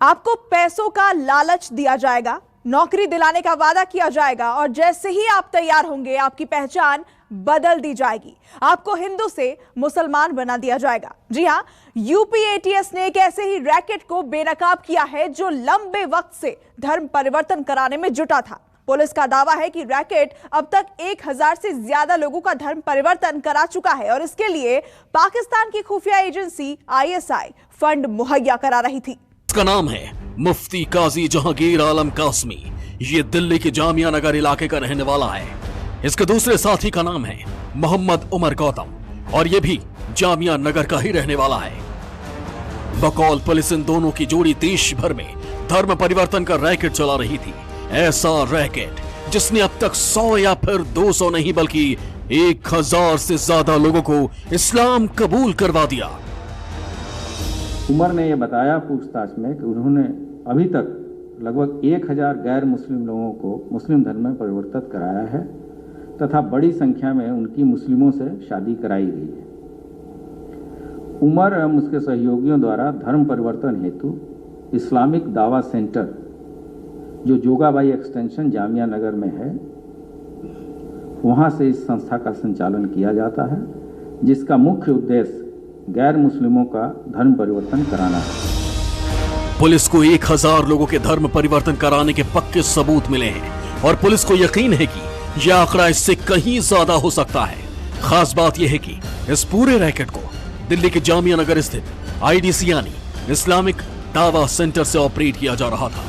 आपको पैसों का लालच दिया जाएगा, नौकरी दिलाने का वादा किया जाएगा और जैसे ही आप तैयार होंगे आपकी पहचान बदल दी जाएगी। आपको हिंदू से मुसलमान बना दिया जाएगा। जी हां, यूपी एटीएस ने एक ऐसे ही रैकेट को बेनकाब किया है जो लंबे वक्त से धर्म परिवर्तन कराने में जुटा था। पुलिस का दावा है कि रैकेट अब तक 1000 से ज्यादा लोगों का धर्म परिवर्तन करा चुका है और इसके लिए पाकिस्तान की खुफिया एजेंसी आईएसआई फंड मुहैया करा रही थी। इसका नाम है मुफ्ती काजी जहांगीर आलम कासमी। ये दिल्ली के जामिया नगर इलाके का रहने वाला है। इसके दूसरे साथी का नाम है मोहम्मद उमर गौतम और ये भी जामिया नगर का ही रहने वाला है। बकौल पुलिस इन दोनों की जोड़ी देश भर में धर्म परिवर्तन का रैकेट चला रही थी। ऐसा रैकेट जिसने अब तक 100 या फिर 200 नहीं बल्कि 1000 से ज्यादा लोगों को इस्लाम कबूल करवा दिया। उमर ने यह बताया पूछताछ में कि उन्होंने अभी तक लगभग 1000 गैर मुस्लिम लोगों को मुस्लिम धर्म में परिवर्तित कराया है तथा बड़ी संख्या में उनकी मुस्लिमों से शादी कराई गई है। उमर एवं उसके सहयोगियों द्वारा धर्म परिवर्तन हेतु इस्लामिक दावा सेंटर जो जोगाबाई एक्सटेंशन जामिया नगर में है, वहां से इस संस्था का संचालन किया जाता है, जिसका मुख्य उद्देश्य गैर मुस्लिमों का धर्म परिवर्तन कराना है। पुलिस को 1000 लोगों के धर्म परिवर्तन कराने के पक्के सबूत मिले हैं और पुलिस को यकीन है कि यह आंकड़ा इससे कहीं ज्यादा हो सकता है। खास बात यह है कि इस पूरे रैकेट को दिल्ली के जामिया नगर स्थित आईडीसी यानी इस्लामिक दावा सेंटर से ऑपरेट किया जा रहा था।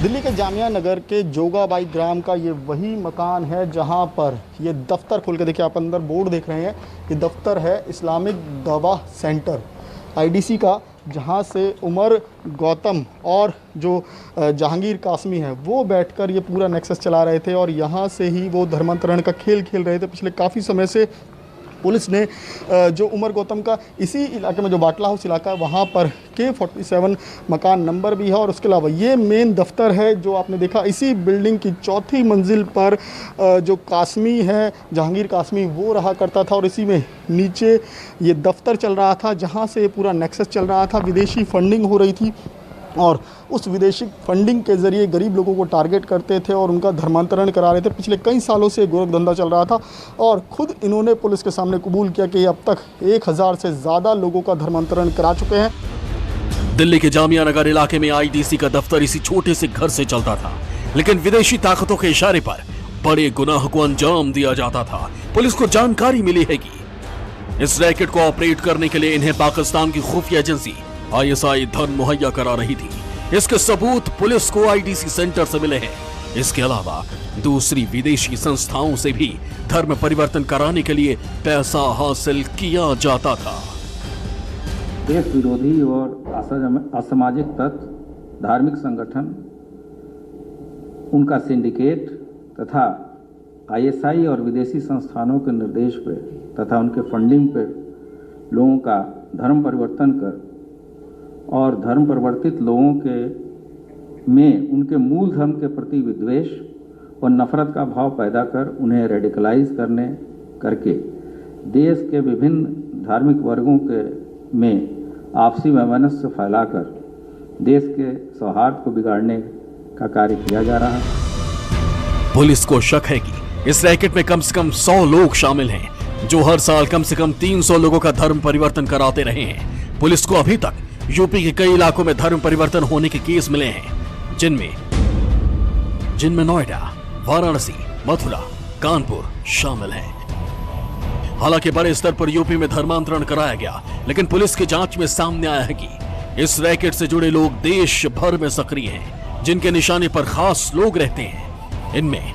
दिल्ली के जामिया नगर के जोगाबाई ग्राम का ये वही मकान है जहां पर ये दफ्तर खोल के देखिए, आप अंदर बोर्ड देख रहे हैं, ये दफ्तर है इस्लामिक दावा सेंटर आईडीसी का, जहां से उमर गौतम और जो जहांगीर कासमी है वो बैठकर ये पूरा नेक्सस चला रहे थे और यहाँ से ही वो धर्मांतरण का खेल खेल रहे थे पिछले काफ़ी समय से। पुलिस ने जो उमर गौतम का इसी इलाके में जो बाटला हाउस इलाका है वहाँ पर K47 मकान नंबर भी है और उसके अलावा ये मेन दफ्तर है जो आपने देखा इसी बिल्डिंग की 4थी मंजिल पर जो कासमी है, जहांगीर कासमी, वो रहा करता था और इसी में नीचे ये दफ्तर चल रहा था जहाँ से पूरा नेक्सस चल रहा था। विदेशी फंडिंग हो रही थी और उस विदेशी फंडिंग के ज़रिए गरीब लोगों को टारगेट करते थे और उनका धर्मांतरण करा रहे थे। पिछले कई सालों से गोरख धंधा चल रहा था और खुद इन्होंने पुलिस के सामने कबूल किया कि अब तक 1000 से ज़्यादा लोगों का धर्मांतरण करा चुके हैं। दिल्ली के जामिया नगर इलाके में आईडीसी का दफ्तर इसी छोटे से घर से चलता था, लेकिन विदेशी ताकतों के इशारे पर बड़े गुनाह को अंजाम दिया जाता था। पुलिस को जानकारी मिली है कि इस रैकेट को ऑपरेट करने के लिए इन्हें पाकिस्तान की खुफिया एजेंसी आईएसआई धन मुहैया करा रही थी। इसके सबूत पुलिस को आईडीसी सेंटर से मिले हैं। इसके अलावा दूसरी विदेशी संस्थाओं से भी धर्म परिवर्तन कराने के लिए पैसा हासिल किया जाता था। देश विरोधी और असामाजिक तत्व, धार्मिक संगठन, उनका सिंडिकेट तथा आईएसआई और विदेशी संस्थानों के निर्देश पर तथा उनके फंडिंग पर लोगों का धर्म परिवर्तन कर और धर्म परिवर्तित लोगों के में उनके मूल धर्म के प्रति विद्वेष और नफरत का भाव पैदा कर उन्हें रेडिकलाइज करके देश के विभिन्न धार्मिक वर्गों के में आपसी वैमनस्य फैलाकर देश के सौहार्द को बिगाड़ने का कार्य किया जा रहा है। पुलिस को शक है कि इस रैकेट में कम से कम 100 लोग शामिल हैं जो हर साल कम से कम 300 लोगों का धर्म परिवर्तन कराते रहे हैं। पुलिस को अभी तक यूपी के कई इलाकों में धर्म परिवर्तन होने के केस मिले हैं, जिनमें नोएडा, वाराणसी, मथुरा, कानपुर शामिल हैं। हालांकि बड़े स्तर पर यूपी में धर्मांतरण कराया गया, लेकिन पुलिस की जांच में सामने आया है कि इस रैकेट से जुड़े लोग देश भर में सक्रिय हैं, जिनके निशाने पर खास लोग रहते हैं। इनमें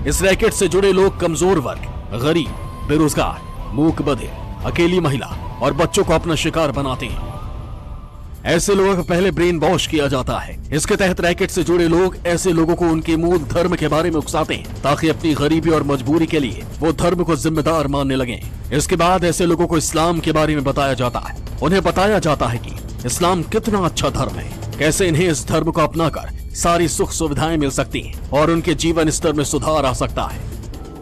इस रैकेट से जुड़े लोग कमजोर वर्ग, गरीब, बेरोजगार, मूक बधिर, अकेली महिला और बच्चों को अपना शिकार बनाते हैं। ऐसे लोगों को पहले ब्रेन वॉश किया जाता है। इसके तहत रैकेट से जुड़े लोग ऐसे लोगों को उनके मूल धर्म के बारे में उकसाते हैं ताकि अपनी गरीबी और मजबूरी के लिए वो धर्म को जिम्मेदार मानने लगे। इसके बाद ऐसे लोगों को इस्लाम के बारे में बताया जाता है। उन्हें बताया जाता है कि इस्लाम कितना अच्छा धर्म है, कैसे इन्हें इस धर्म को अपनाकर सारी सुख सुविधाएं मिल सकती हैं और उनके जीवन स्तर में सुधार आ सकता है।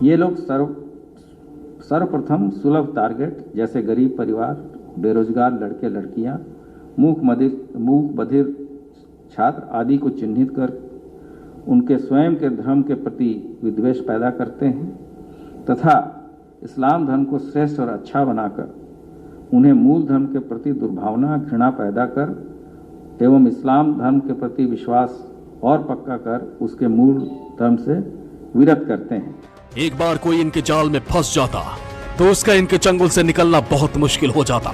ये लोग सर्वप्रथम सुलभ टारगेट जैसे गरीब परिवार, बेरोजगार लड़के लड़कियां मूक बधिर छात्र आदि को चिन्हित कर उनके स्वयं के धर्म के प्रति विद्वेष पैदा करते हैं तथा इस्लाम धर्म को श्रेष्ठ और अच्छा बनाकर उन्हें मूल धर्म के प्रति दुर्भावना घृणा पैदा कर एवं इस्लाम धर्म के प्रति विश्वास और पक्का कर उसके मूल धर्म से विरत करते हैं। एक बार कोई इनके जाल में फंस जाता तो उसका इनके चंगुल से निकलना बहुत मुश्किल हो जाता,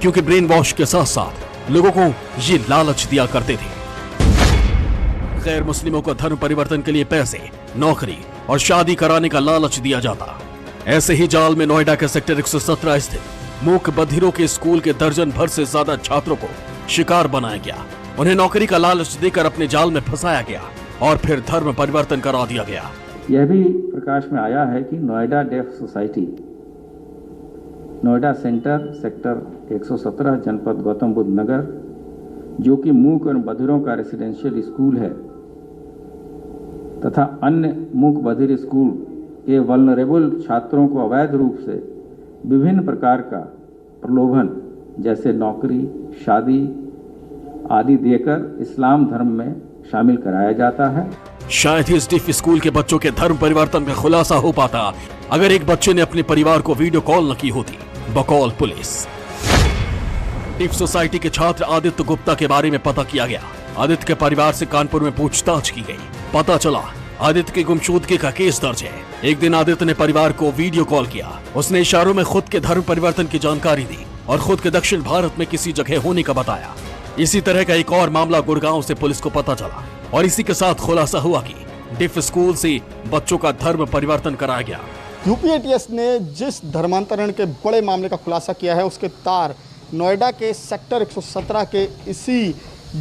क्योंकि ब्रेन वॉश के साथ साथ लोगों को ये लालच दिया करते थे। गैर मुस्लिमों को धर्म परिवर्तन के लिए पैसे, नौकरी और शादी कराने का लालच दिया जाता। ऐसे ही जाल में नोएडा के सेक्टर 117 स्थित मूक बधिरों के स्कूल के दर्जन भर से ज्यादा छात्रों को शिकार बनाया गया। उन्हें नौकरी का लालच देकर अपने जाल में फंसाया गया और फिर धर्म परिवर्तन करा दिया गया। यह भी प्रकाश में आया है कि Noida deaf society, Noida centre, sector 117, जनपद गौतम बुद्ध नगर, जो कि मूक और बधिरों का रेसिडेंशियल स्कूल है, तथा अन्य मूक बधिर स्कूल के वल्नरेबल छात्रों को अवैध रूप से विभिन्न प्रकार का प्रलोभन जैसे नौकरी, शादी आदि देकर इस्लाम धर्म में शामिल कराया जाता है। शायद ही इस डिफ स्कूल के बच्चों के धर्म परिवर्तन का खुलासा हो पाता अगर एक बच्चे ने अपने परिवार को वीडियो कॉल न की होती, बकौल पुलिस। डिफ सोसाइटी के छात्र आदित्य गुप्ता के बारे में पता किया गया। आदित्य के परिवार से कानपुर में पूछताछ की गई। पता चला आदित्य की गुमशुदगी का केस दर्ज है। एक दिन आदित्य ने परिवार को वीडियो कॉल किया। उसने इशारों में खुद के धर्म परिवर्तन की जानकारी दी और खुद के दक्षिण भारत में किसी जगह होने का बताया। इसी तरह का एक और मामला गुड़गांव से पुलिस को पता चला और इसी के साथ खुलासा हुआ कि डिफ स्कूल से बच्चों का धर्म परिवर्तन कराया गया। यूपीएटीएस ने जिस धर्मांतरण के बड़े मामले का खुलासा किया है उसके तार नोएडा के सेक्टर 117 के इसी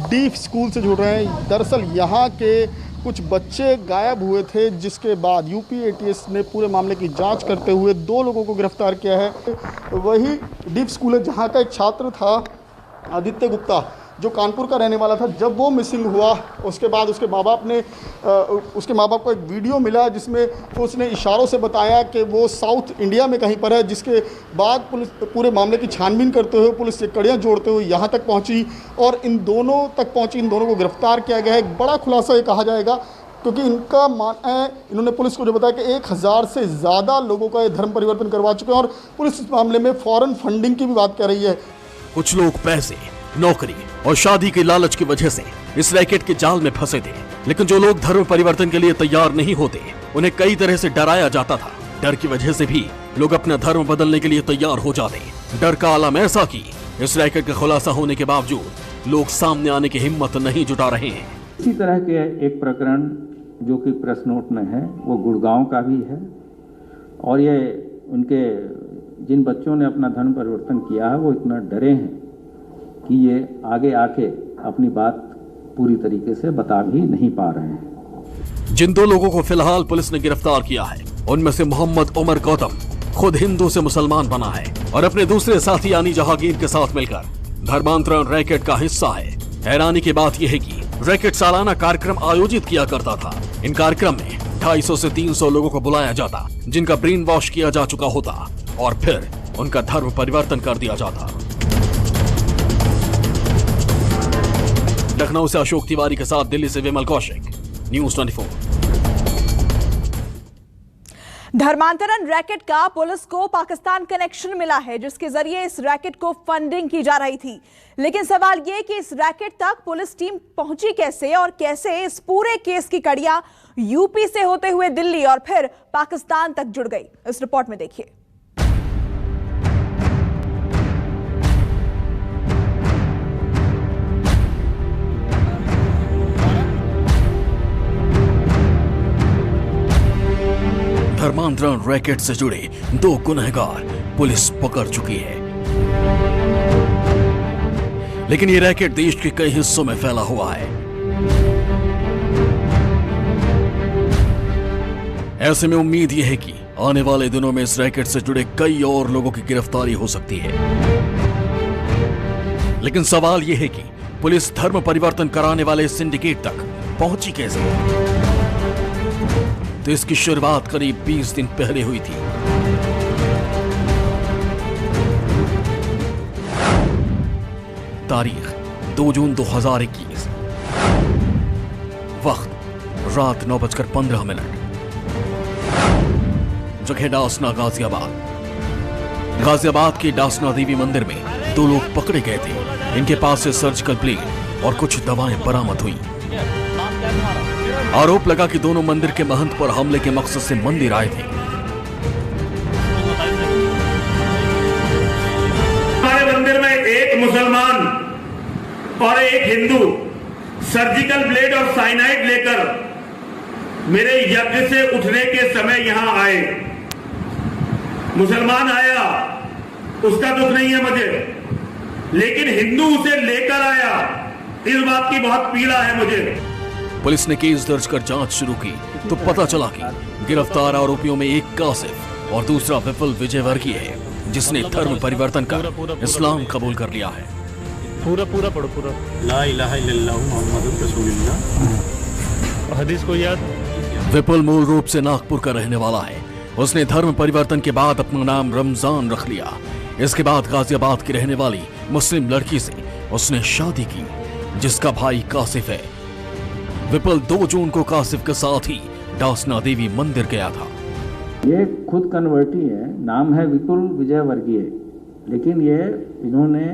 डीफ स्कूल से जुड़ रहे हैं। दरअसल यहाँ के कुछ बच्चे गायब हुए थे, जिसके बाद यूपीएटीएस ने पूरे मामले की जांच करते हुए 2 लोगों को गिरफ्तार किया है। वही डीफ स्कूल है जहाँ का एक छात्र था आदित्य गुप्ता, जो कानपुर का रहने वाला था। जब वो मिसिंग हुआ उसके बाद उसके माँ बाप को एक वीडियो मिला जिसमें उसने इशारों से बताया कि वो साउथ इंडिया में कहीं पर है, जिसके बाद पुलिस पूरे मामले की छानबीन करते हुए पुलिस से कड़ियाँ जोड़ते हुए यहाँ तक पहुँची और इन दोनों को गिरफ्तार किया गया है। एक बड़ा खुलासा ये कहा जाएगा, क्योंकि इनका मानना है, इन्होंने पुलिस को जो बताया कि 1000 से ज़्यादा लोगों का ये धर्म परिवर्तन करवा चुके हैं और पुलिस इस मामले में फॉरेन फंडिंग की भी बात कर रही है। कुछ लोग पैसे, नौकरी और शादी के लालच की वजह से इस रैकेट के जाल में फंसे थे, लेकिन जो लोग धर्म परिवर्तन के लिए तैयार नहीं होते उन्हें कई तरह से डराया जाता था। डर की वजह से भी लोग अपना धर्म बदलने के लिए तैयार हो जाते। डर का आलम ऐसा कि इस रैकेट का खुलासा होने के बावजूद लोग सामने आने की हिम्मत नहीं जुटा रहे हैं। इसी तरह के एक प्रकरण जो कि प्रेस नोट में है वो गुड़गांव का भी है और ये उनके जिन बच्चों ने अपना धर्म परिवर्तन किया है वो इतना डरे हैं कि ये आगे आके अपनी बात पूरी तरीके से बता भी नहीं पा रहे हैं। जिन 2 लोगों को फिलहाल पुलिस ने गिरफ्तार किया है उनमें से मोहम्मद उमर गौतम खुद हिंदू से मुसलमान बना है और अपने दूसरे साथी यानी जहांगीर के साथ मिलकर धर्मांतरण रैकेट का हिस्सा है। हैरानी की बात यह है कि रैकेट सालाना कार्यक्रम आयोजित किया करता था। इन कार्यक्रम में 250 से 300 लोगों को बुलाया जाता, जिनका ब्रेन वॉश किया जा चुका होता और फिर उनका धर्म परिवर्तन कर दिया जाता। लखनऊ से अशोक तिवारी के साथ दिल्ली से विमल कौशिक, न्यूज़ 24। धर्मांतरण रैकेट का पुलिस को पाकिस्तान कनेक्शन मिला है, जिसके जरिए इस रैकेट को फंडिंग की जा रही थी। लेकिन सवाल यह कि इस रैकेट तक पुलिस टीम पहुंची कैसे और कैसे इस पूरे केस की कड़ियां यूपी से होते हुए दिल्ली और फिर पाकिस्तान तक जुड़ गई। इस रिपोर्ट में देखिए। धर्मांतरण रैकेट से जुड़े 2 गुनहगार पुलिस पकड़ चुकी है, लेकिन ये रैकेट देश के कई हिस्सों में फैला हुआ है। ऐसे में उम्मीद यह है कि आने वाले दिनों में इस रैकेट से जुड़े कई और लोगों की गिरफ्तारी हो सकती है। लेकिन सवाल यह है कि पुलिस धर्म परिवर्तन कराने वाले सिंडिकेट तक पहुंची कैसे? तो इसकी शुरुआत करीब 20 दिन पहले हुई थी। तारीख 2 जून 2021। वक्त रात 9:15। जगह डासना गाजियाबाद। गाजियाबाद के डासना देवी मंदिर में 2 लोग पकड़े गए थे। इनके पास से सर्जिकल ब्लेड और कुछ दवाएं बरामद हुई। आरोप लगा कि दोनों मंदिर के महंत पर हमले के मकसद से मंदिर आए थे। हमारे मंदिर में एक मुसलमान और एक हिंदू सर्जिकल ब्लेड और साइनाइड लेकर मेरे यज्ञ से उठने के समय यहां आए। मुसलमान आया, उसका दुख नहीं है मुझे, लेकिन हिंदू उसे लेकर आया, इस बात की बहुत पीड़ा है मुझे। पुलिस ने केस दर्ज कर जांच शुरू की तो पता चला कि गिरफ्तार आरोपियों में एक कासिफ और दूसरा विपुल विजयवर्गीय है, जिसने धर्म परिवर्तन कर इस्लाम कबूल कर लिया है। पूरा पढ़ो। ला इलाहा इल्लल्लाहु मुहम्मदुर रसूलुल्लाह। हदीस को याद। विपुल मूल रूप से नागपुर का रहने वाला है। उसने धर्म परिवर्तन के बाद अपना नाम रमजान रख लिया। इसके बाद गाजियाबाद की रहने वाली मुस्लिम लड़की से उसने शादी की, जिसका भाई कासिफ है। विपुल 2 जून को कासिफ के साथ ही डासना देवी मंदिर गया था। ये खुद कन्वर्टी है, नाम है विपुल विजयवर्गीय, लेकिन ये इन्होंने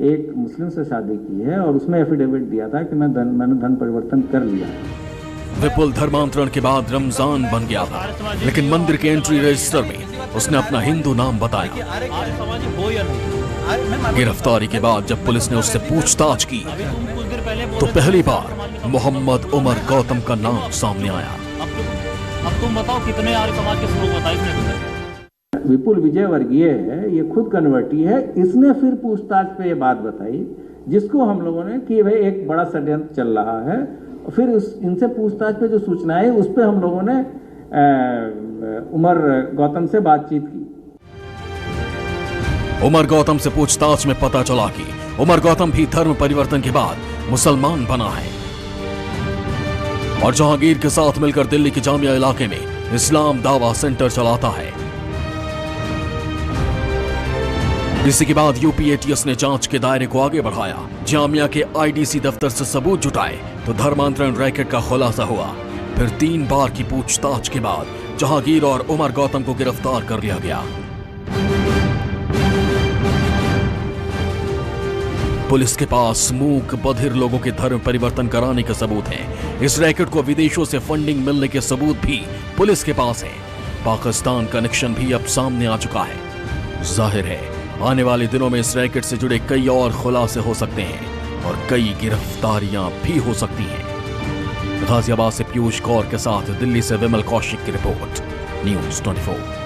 एक मुस्लिम से शादी की है और उसमें एफिडेविट दिया था कि मैंने धर्म परिवर्तन कर लिया। विपुल धर्मांतरण के बाद रमजान बन गया था, लेकिन मंदिर के एंट्री रजिस्टर में उसने अपना हिंदू नाम बताया। गिरफ्तारी के बाद जब पुलिस ने उससे पूछताछ की तो पहली बार मोहम्मद उमर गौतम का नाम सामने आया। अब तुम बताओ कितने आर्य समाज के श्लोक बताए इसने? विपुल विजयवर्गीय है, ये खुद कन्वर्टी है। इसने फिर पूछताछ पे ये बात बताई, जिसको हम लोगों ने कि भाई एक बड़ा षड्यंत्र चल रहा है। फिर इनसे पूछताछ पे जो सूचनाएं उस पे हम लोगों ने उमर गौतम से बातचीत की। उमर गौतम से पूछताछ में पता चला कि उमर गौतम भी धर्म परिवर्तन के बाद मुसलमान बना है और जहांगीर के साथ मिलकर दिल्ली के जामिया इलाके में इस्लाम दावा सेंटर चलाता है। इसी के बाद यूपी एटीएस ने जांच के दायरे को आगे बढ़ाया। जामिया के आईडीसी दफ्तर से सबूत जुटाए तो धर्मांतरण रैकेट का खुलासा हुआ। फिर 3 बार की पूछताछ के बाद जहांगीर और उमर गौतम को गिरफ्तार कर लिया गया। पुलिस के पास मूक बधिर लोगों के धर्म परिवर्तन कराने के सबूत हैं। इस रैकेट को विदेशों से फंडिंग मिलने के सबूत भी पुलिस के पास है। पाकिस्तान कनेक्शन भी अब सामने आ चुका है। जाहिर है आने वाले दिनों में इस रैकेट से जुड़े कई और खुलासे हो सकते हैं और कई गिरफ्तारियां भी हो सकती हैं। गाजियाबाद से पीयूष कौर के साथ दिल्ली से विमल कौशिक की रिपोर्ट, न्यूज़ 24।